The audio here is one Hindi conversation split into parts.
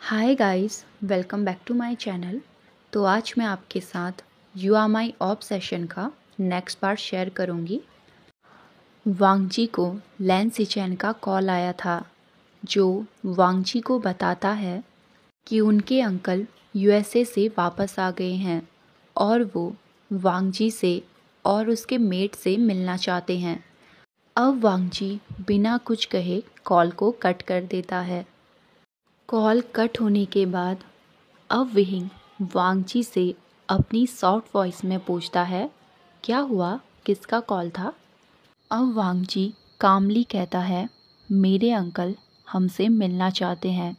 Hi guys, welcome back to my channel. तो आज मैं आपके साथ यू आर माई ऑब्सेशन का नेक्स्ट पार्ट शेयर करूंगी। वांगजी को लैन सिचेन का कॉल आया था, जो वांगजी को बताता है कि उनके अंकल यूएसए से वापस आ गए हैं और वो वांगजी से और उसके मेट से मिलना चाहते हैं। अब वांगजी बिना कुछ कहे कॉल को कट कर देता है। कॉल कट होने के बाद अब विहिंग वांगजी से अपनी सॉफ्ट वॉइस में पूछता है, क्या हुआ, किसका कॉल था। अब वांगजी कामली कहता है, मेरे अंकल हमसे मिलना चाहते हैं।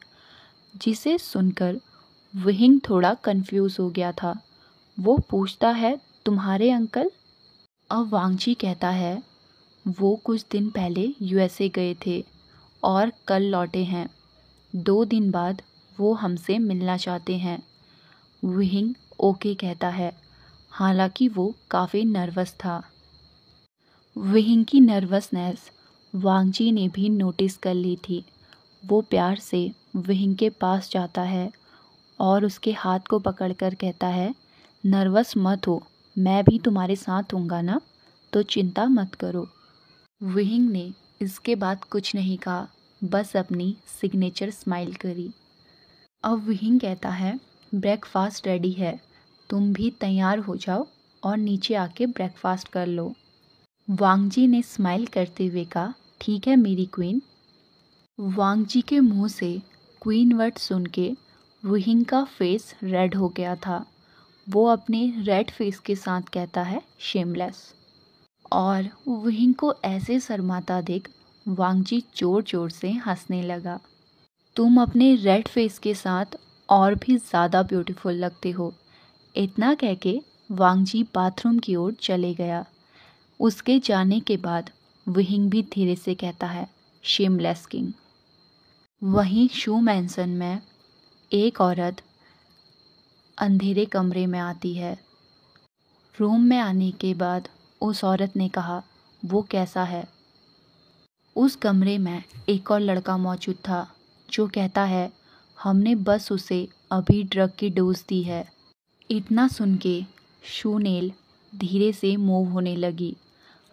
जिसे सुनकर विहिंग थोड़ा कंफ्यूज हो गया था। वो पूछता है, तुम्हारे अंकल? अब वांगजी कहता है, वो कुछ दिन पहले यूएसए गए थे और कल लौटे हैं। 2 दिन बाद वो हमसे मिलना चाहते हैं। विहिंग ओके कहता है, हालांकि वो काफ़ी नर्वस था। विहिंग की नर्वसनेस वांगजी ने भी नोटिस कर ली थी। वो प्यार से विहिंग के पास जाता है और उसके हाथ को पकड़कर कहता है, नर्वस मत हो, मैं भी तुम्हारे साथ हूँगा ना, तो चिंता मत करो। विहिंग ने इसके बाद कुछ नहीं कहा, बस अपनी सिग्नेचर स्माइल करी। अब विहिंग कहता है, ब्रेकफास्ट रेडी है, तुम भी तैयार हो जाओ और नीचे आके ब्रेकफास्ट कर लो। वांगजी ने स्माइल करते हुए कहा, ठीक है मेरी क्वीन। वांगजी के मुंह से क्वीन वर्ड सुन के विहिंग का फेस रेड हो गया था। वो अपने रेड फेस के साथ कहता है, शेमलेस। और विहिंग को ऐसे शर्माता देख वांगजी जोर जोर से हंसने लगा। तुम अपने रेड फेस के साथ और भी ज़्यादा ब्यूटीफुल लगते हो। इतना कह के वांगजी बाथरूम की ओर चले गया। उसके जाने के बाद विहिंग भी धीरे से कहता है, शेमलेस किंग। वहीं शू मैंसन में एक औरत अंधेरे कमरे में आती है। रूम में आने के बाद उस औरत ने कहा, वो कैसा है? उस कमरे में एक और लड़का मौजूद था जो कहता है, हमने बस उसे अभी ड्रग की डोज दी है। इतना सुन के शूनेल धीरे से मूव होने लगी।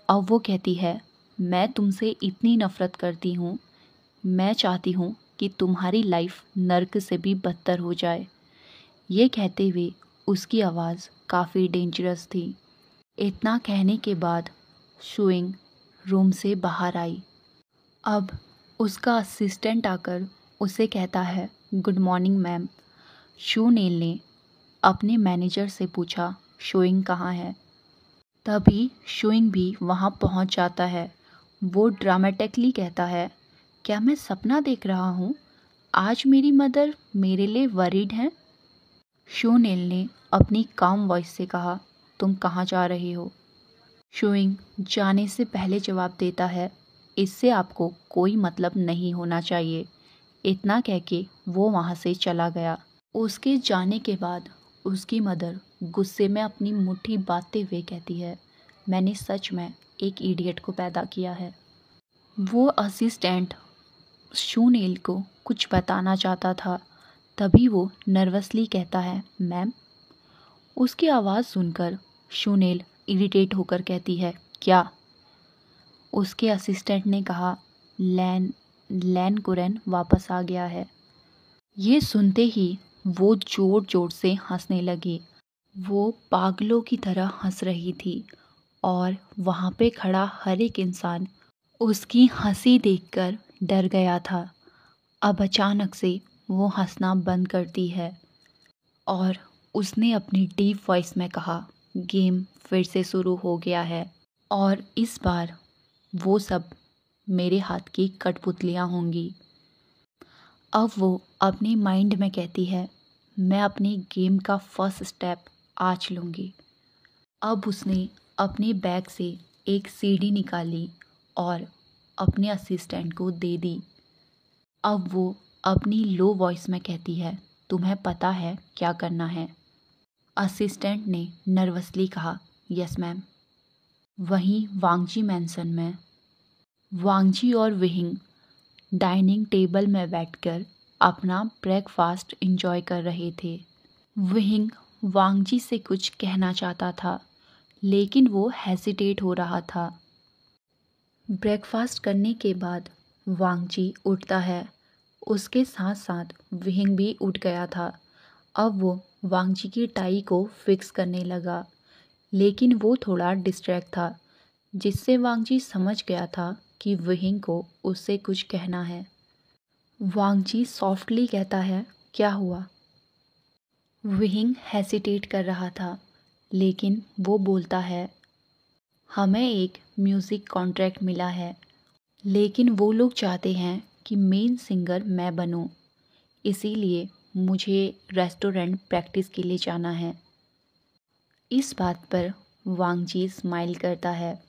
अब वो कहती है, मैं तुमसे इतनी नफ़रत करती हूँ, मैं चाहती हूँ कि तुम्हारी लाइफ नर्क से भी बदतर हो जाए। ये कहते हुए उसकी आवाज़ काफ़ी डेंजरस थी। इतना कहने के बाद शूइंग रूम से बाहर आई। अब उसका असिस्टेंट आकर उसे कहता है, गुड मॉर्निंग मैम। शूनेल ने अपने मैनेजर से पूछा, शूइंग कहाँ है? तभी शूइंग भी वहाँ पहुँच जाता है। वो ड्रामेटिकली कहता है, क्या मैं सपना देख रहा हूँ? आज मेरी मदर मेरे लिए वरीड हैं। शूनेल ने अपनी काम वॉइस से कहा, तुम कहाँ जा रही हो? शूइंग जाने से पहले जवाब देता है, इससे आपको कोई मतलब नहीं होना चाहिए। इतना कह के वो वहाँ से चला गया। उसके जाने के बाद उसकी मदर गुस्से में अपनी मुट्ठी बांधते हुए कहती है, मैंने सच में एक इडियट को पैदा किया है। वो असिस्टेंट शूनेल को कुछ बताना चाहता था, तभी वो नर्वसली कहता है, मैम। उसकी आवाज़ सुनकर शूनेल इरिटेट होकर कहती है, क्या? उसके असिस्टेंट ने कहा, लैन कुरैन वापस आ गया है। ये सुनते ही वो जोर जोर से हंसने लगी। वो पागलों की तरह हंस रही थी और वहाँ पे खड़ा हर एक इंसान उसकी हंसी देखकर डर गया था। अब अचानक से वो हंसना बंद करती है और उसने अपनी डीप वॉइस में कहा, गेम फिर से शुरू हो गया है और इस बार वो सब मेरे हाथ की कठपुतलियाँ होंगी। अब वो अपने माइंड में कहती है, मैं अपनी गेम का फर्स्ट स्टेप आज लूँगी। अब उसने अपने बैग से एक सीडी निकाली और अपने असिस्टेंट को दे दी। अब वो अपनी लो वॉइस में कहती है, तुम्हें पता है क्या करना है? असिस्टेंट ने नर्वसली कहा, यस मैम। वहीं वांगजी मैंसन में वांगजी और विहिंग डाइनिंग टेबल में बैठकर अपना ब्रेकफास्ट एंजॉय कर रहे थे। विहिंग वांगजी से कुछ कहना चाहता था, लेकिन वो हेजिटेट हो रहा था। ब्रेकफास्ट करने के बाद वांगजी उठता है। उसके साथ साथ विहिंग भी उठ गया था। अब वो वांगजी की टाई को फिक्स करने लगा, लेकिन वो थोड़ा डिस्ट्रैक्ट था, जिससे वांगजी समझ गया था कि विहिंग को उससे कुछ कहना है। वांगजी सॉफ्टली कहता है, क्या हुआ? विहिंग हेसिटेट कर रहा था, लेकिन वो बोलता है, हमें एक म्यूज़िक कॉन्ट्रैक्ट मिला है, लेकिन वो लोग चाहते हैं कि मेन सिंगर मैं बनूं, इसीलिए मुझे रेस्टोरेंट प्रैक्टिस के लिए जाना है। इस बात पर वांगजी स्माइल करता है।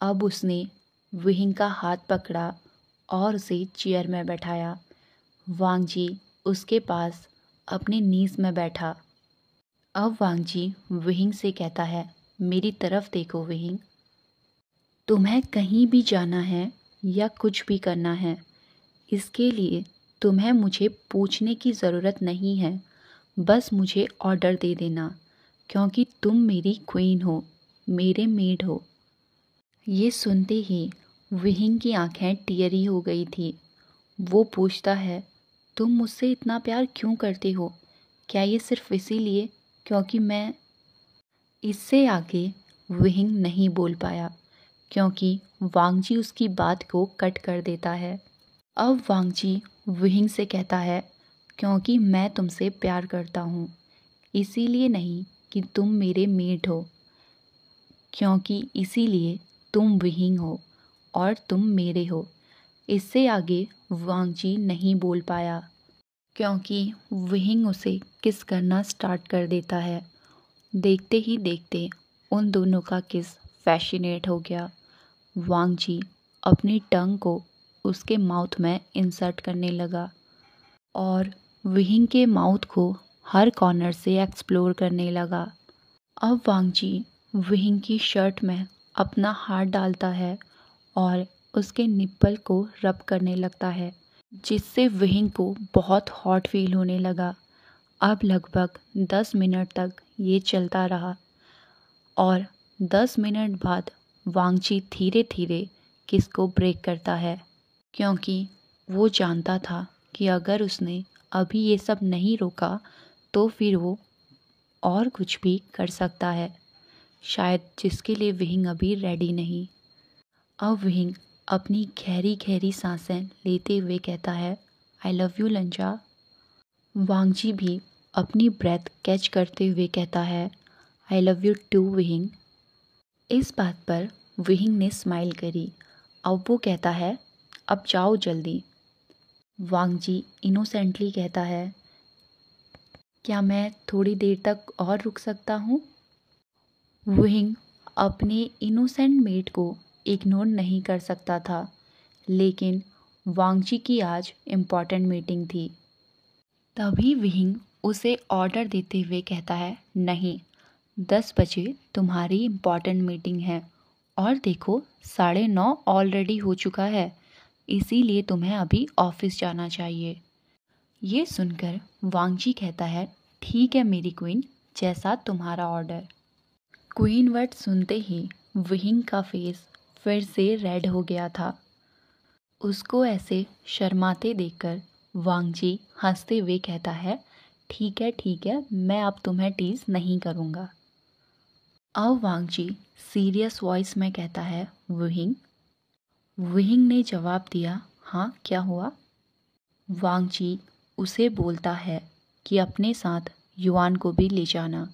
अब उसने विहिंग का हाथ पकड़ा और उसे चेयर में बैठाया। वांगजी उसके पास अपने नीज में बैठा। अब वांगजी विहिंग से कहता है, मेरी तरफ देखो विहिंग, तुम्हें कहीं भी जाना है या कुछ भी करना है, इसके लिए तुम्हें मुझे पूछने की ज़रूरत नहीं है। बस मुझे ऑर्डर दे देना, क्योंकि तुम मेरी क्वीन हो, मेरे मेड हो। ये सुनते ही विहिंग की आंखें टियरी हो गई थी। वो पूछता है, तुम मुझसे इतना प्यार क्यों करते हो? क्या ये सिर्फ इसीलिए क्योंकि मैं? इससे आगे विहिंग नहीं बोल पाया, क्योंकि वांगजी उसकी बात को कट कर देता है। अब वांगजी विहिंग से कहता है, क्योंकि मैं तुमसे प्यार करता हूँ, इसीलिए नहीं कि तुम मेरे मेड हो, क्योंकि इसीलिए तुम विहिंग हो और तुम मेरे हो। इससे आगे वांगजी नहीं बोल पाया, क्योंकि विहिंग उसे किस करना स्टार्ट कर देता है। देखते ही देखते उन दोनों का किस फैसिनेट हो गया। वांगजी अपनी टंग को उसके माउथ में इंसर्ट करने लगा और विहिंग के माउथ को हर कॉर्नर से एक्सप्लोर करने लगा। अब वांगजी विहिंग की शर्ट में अपना हाथ डालता है और उसके निप्पल को रब करने लगता है, जिससे विहिंग को बहुत हॉट फील होने लगा। अब लगभग 10 मिनट तक ये चलता रहा और 10 मिनट बाद वांगजी धीरे धीरे किस को ब्रेक करता है, क्योंकि वो जानता था कि अगर उसने अभी ये सब नहीं रोका तो फिर वो और कुछ भी कर सकता है, शायद जिसके लिए विहिंग अभी रेडी नहीं। अब विहिंग अपनी गहरी गहरी सांसें लेते हुए कहता है, आई लव यू लंजा। वांगजी भी अपनी ब्रेथ कैच करते हुए कहता है, आई लव यू टू विहिंग। इस बात पर विहिंग ने स्माइल करी। अब वो कहता है, अब जाओ जल्दी। वांगजी इनोसेंटली कहता है, क्या मैं थोड़ी देर तक और रुक सकता हूँ? विहिंग अपने इनोसेंट मेट को इग्नोर नहीं कर सकता था, लेकिन वांगजी की आज इम्पॉर्टेंट मीटिंग थी। तभी विहिंग उसे ऑर्डर देते हुए कहता है, नहीं, 10 बजे तुम्हारी इम्पॉर्टेंट मीटिंग है और देखो 9:30 ऑलरेडी हो चुका है, इसीलिए तुम्हें अभी ऑफिस जाना चाहिए। ये सुनकर वांगजी कहता है, ठीक है मेरी क्वीन, जैसा तुम्हारा ऑर्डर। क्वीन वर्ड सुनते ही विहिंग का फेस फिर से रेड हो गया था। उसको ऐसे शर्माते देखकर वांगजी हंसते हुए कहता है, ठीक है, मैं अब तुम्हें टीज नहीं करूँगा। अब वांगजी सीरियस वॉइस में कहता है, विहिंग। विहिंग ने जवाब दिया, हाँ क्या हुआ? वांगजी उसे बोलता है कि अपने साथ युआन को भी ले जाना।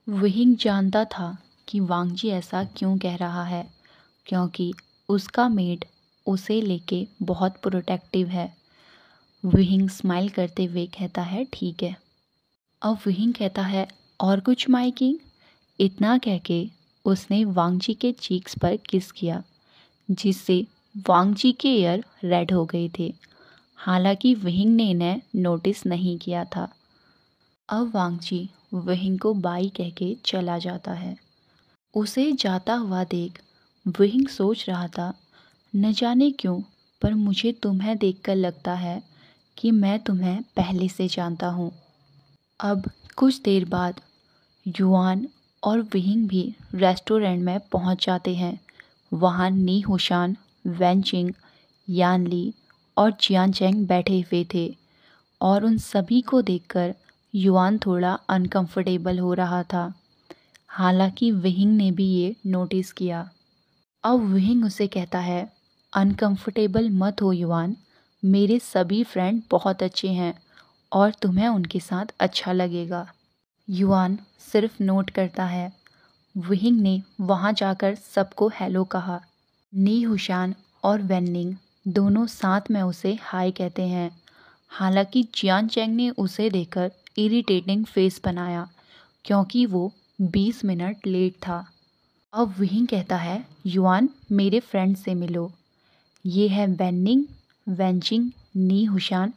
विहिंग जानता था कि वांगजी ऐसा क्यों कह रहा है, क्योंकि उसका मेड उसे लेके बहुत प्रोटेक्टिव है। विहिंग स्माइल करते हुए कहता है, ठीक है। अब विहिंग कहता है, और कुछ माय किंग? इतना कह के उसने वांगजी के चीक्स पर किस किया, जिससे वांगजी के ईयर रेड हो गए थे। हालांकि विहिंग ने इन्हें नोटिस नहीं किया था। अब वांगजी विहिंग को बाय कह के चला जाता है। उसे जाता हुआ देख विहिंग सोच रहा था, न जाने क्यों पर मुझे तुम्हें देखकर लगता है कि मैं तुम्हें पहले से जानता हूँ। अब कुछ देर बाद युआन और विहिंग भी रेस्टोरेंट में पहुँच जाते हैं। वहाँ नी हुशान, वेनचिंग, यानली और जियानचैंग बैठे हुए थे और उन सभी को देखकर युआन थोड़ा अनकंफर्टेबल हो रहा था। हालांकि विहिंग ने भी ये नोटिस किया। अब विहिंग उसे कहता है, अनकंफर्टेबल मत हो युआन, मेरे सभी फ्रेंड बहुत अच्छे हैं और तुम्हें उनके साथ अच्छा लगेगा। युआन सिर्फ नोट करता है। विहिंग ने वहाँ जाकर सबको हेलो कहा। नी हुशान और वेन्निंग दोनों साथ में उसे हाय कहते हैं। हालांकि जियानचैंग ने उसे देखकर इरिटेटिंग फेस बनाया क्योंकि वो 20 मिनट लेट था। अब विहिंग कहता है, युआन मेरे फ्रेंड से मिलो। ये है वेन्निंग, वेंचिंग, नी हुशान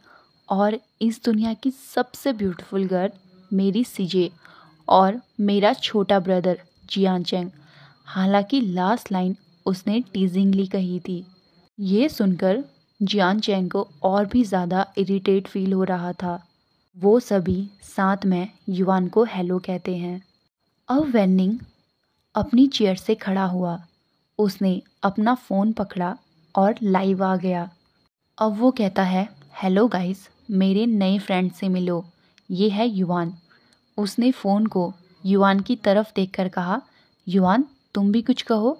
और इस दुनिया की सबसे ब्यूटीफुल गर्ल मेरी सीजे और मेरा छोटा ब्रदर जियानचैंग। हालांकि लास्ट लाइन उसने टीजिंगली कही थी। ये सुनकर जियानचैंग को और भी ज़्यादा इरिटेट फील हो रहा था। वो सभी साथ में युआन को हेलो कहते हैं। अब वेन्निंग अपनी चेयर से खड़ा हुआ। उसने अपना फ़ोन पकड़ा और लाइव आ गया। अब वो कहता है, हेलो गाइस, मेरे नए फ्रेंड से मिलो, ये है युआन। उसने फ़ोन को युआन की तरफ देखकर कहा, युआन तुम भी कुछ कहो,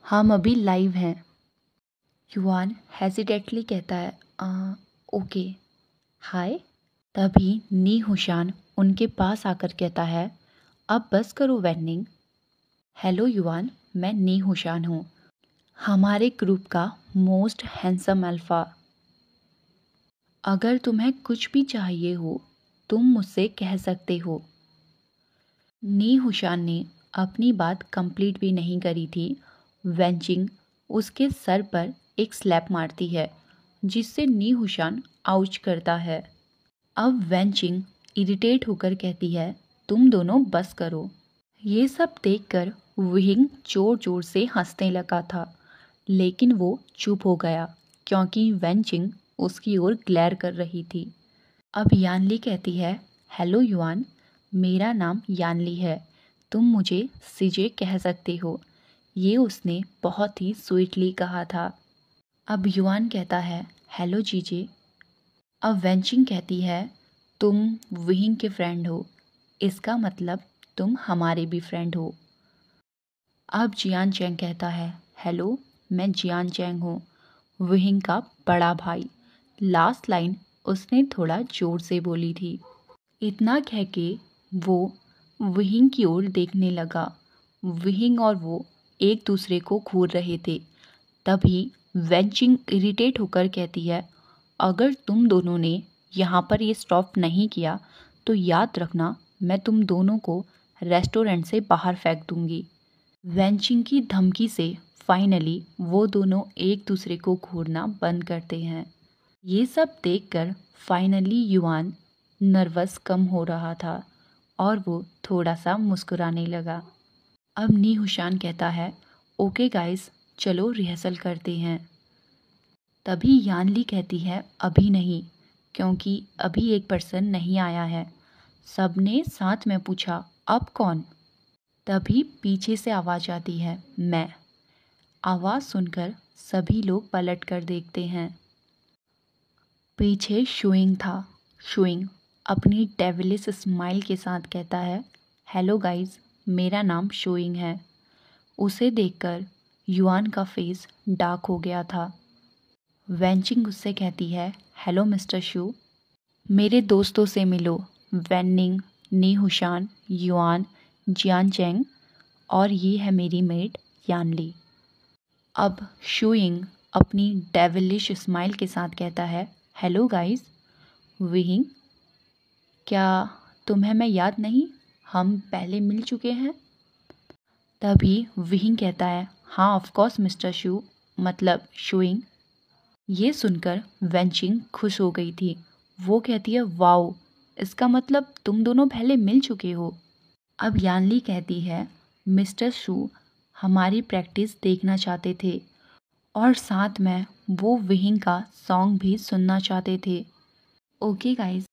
हम अभी लाइव हैं। युआन हेजिडेटली कहता है, ओके हाय। तभी नी हुशान उनके पास आकर कहता है, अब बस करो वेन्निंग। हेलो युआन, मैं नी हुशान हूँ, हमारे ग्रुप का मोस्ट हैंडसम अल्फ़ा। अगर तुम्हें कुछ भी चाहिए हो तुम मुझसे कह सकते हो। नी हुशान ने अपनी बात कंप्लीट भी नहीं करी थी, वेंचिंग उसके सर पर एक स्लैप मारती है जिससे नी हुशान आउच करता है। अब वेंचिंग इरिटेट होकर कहती है, तुम दोनों बस करो। ये सब देखकर विहिंग जोर जोर से हंसने लगा था, लेकिन वो चुप हो गया क्योंकि वेंचिंग उसकी ओर ग्लेयर कर रही थी। अब यानली कहती है, हेलो युआन, मेरा नाम यानली है, तुम मुझे सीजे कह सकते हो। ये उसने बहुत ही स्वीटली कहा था। अब युआन कहता है, हेलो जीजे। अब वेंचिंग कहती है, तुम विहिंग के फ्रेंड हो, इसका मतलब तुम हमारे भी फ्रेंड हो। अब जियानचैंग कहता है, हेलो मैं जियानचैंग हूँ, विहिंग का बड़ा भाई। लास्ट लाइन उसने थोड़ा जोर से बोली थी। इतना कह के वो विहिंग की ओर देखने लगा। विहिंग और वो एक दूसरे को घूर रहे थे। तभी वेंचिंग इरिटेट होकर कहती है, अगर तुम दोनों ने यहाँ पर ये स्टॉप नहीं किया तो याद रखना मैं तुम दोनों को रेस्टोरेंट से बाहर फेंक दूंगी। वेंचिंग की धमकी से फाइनली वो दोनों एक दूसरे को घूरना बंद करते हैं। ये सब देखकर फाइनली युआन नर्वस कम हो रहा था और वो थोड़ा सा मुस्कुराने लगा। अब नी हुशान कहता है, ओके गाइस, चलो रिहर्सल करते हैं। तभी यानली कहती है, अभी नहीं, क्योंकि अभी एक पर्सन नहीं आया है। सबने साथ में पूछा, अब कौन? तभी पीछे से आवाज़ आती है, मैं। आवाज़ सुनकर सभी लोग पलट कर देखते हैं। पीछे शुइंग था। शुइंग अपनी डेविलिश स्माइल के साथ कहता है, हेलो गाइस, मेरा नाम शुइंग है। उसे देखकर युआन का फेस डार्क हो गया था। वेंचिंग उससे कहती है, हेलो मिस्टर शू, मेरे दोस्तों से मिलो, वेन्निंग, नी हुशान, युआन, जियानचैंग और ये है मेरी मेट यानली। अब शुइंग अपनी डेविलिश स्माइल के साथ कहता है, हेलो गाइस। विहिंग, क्या तुम्हें मैं याद नहीं, हम पहले मिल चुके हैं? तभी विहिंग कहता है, हाँ ऑफ कोर्स मिस्टर शू, मतलब शुइंग। ये सुनकर वेंचिंग खुश हो गई थी। वो कहती है, वाओ, इसका मतलब तुम दोनों पहले मिल चुके हो। अब यानली कहती है, मिस्टर शू हमारी प्रैक्टिस देखना चाहते थे और साथ में वो विहिंग का सॉन्ग भी सुनना चाहते थे। Okay guys.